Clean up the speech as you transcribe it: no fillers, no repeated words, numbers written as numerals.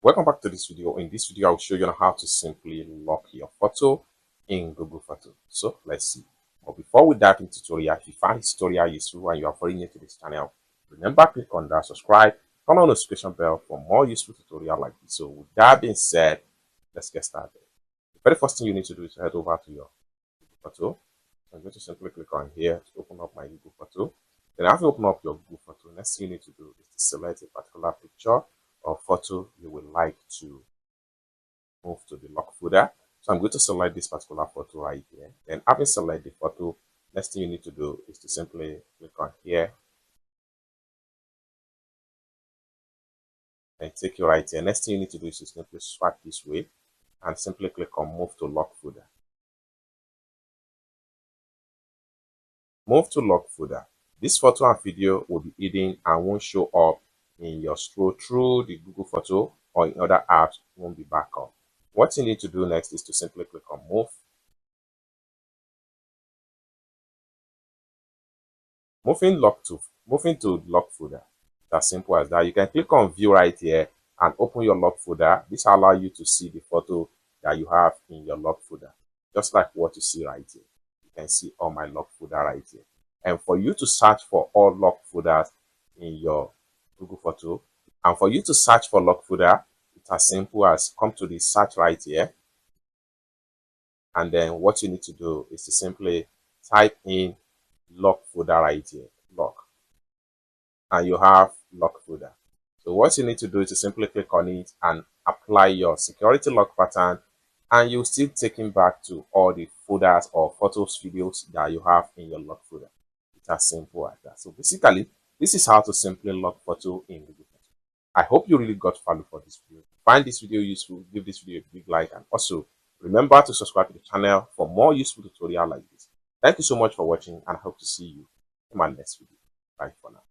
Welcome back to this video. In this video, I'll show you how to simply lock your photo in Google Photos. So let's see. But before we dive into tutorial, if you find this tutorial useful and you are very new to this channel, remember click on that subscribe, turn on the notification bell for more useful tutorial like this. So with that being said, let's get started. The very first thing you need to do is head over to your Google Photo. So I'm going to simply click on here to open up my Google Photo. Then after you open up your Google Photo, next thing you need to do is to select a particular picture or photo you would like to move to the lock folder. So I'm going to select this particular photo right here. Then having selected the photo, next thing you need to do is to simply click on here and take you right here. Next thing you need to do is to simply swipe this way and simply click on move to lock folder. Move to lock folder. This photo and video will be hidden and won't show up in your scroll through the Google Photo or in other apps, won't be back up. What you need to do next is to simply click on move. Moving to lock folder. It's as simple as that. You can click on view right here and open your lock folder. This will allow you to see the photo that you have in your lock folder, just like what you see right here. You can see all my lock folder right here. And for you to search for all lock folders in your Google Photo, and for you to search for lock folder, it's as simple as come to the search right here. And then what you need to do is to simply type in lock folder right here, lock, and you have lock folder. So what you need to do is to simply click on it and apply your security lock pattern, and you'll still take it back to all the folders or photos, videos that you have in your lock folder. It's as simple as that. So basically, this is how to simply lock photo in Google Photo. I hope you really got value for this video. Find this video useful, give this video a big like, and also remember to subscribe to the channel for more useful tutorial like this. Thank you so much for watching, and I hope to see you in my next video. Bye for now.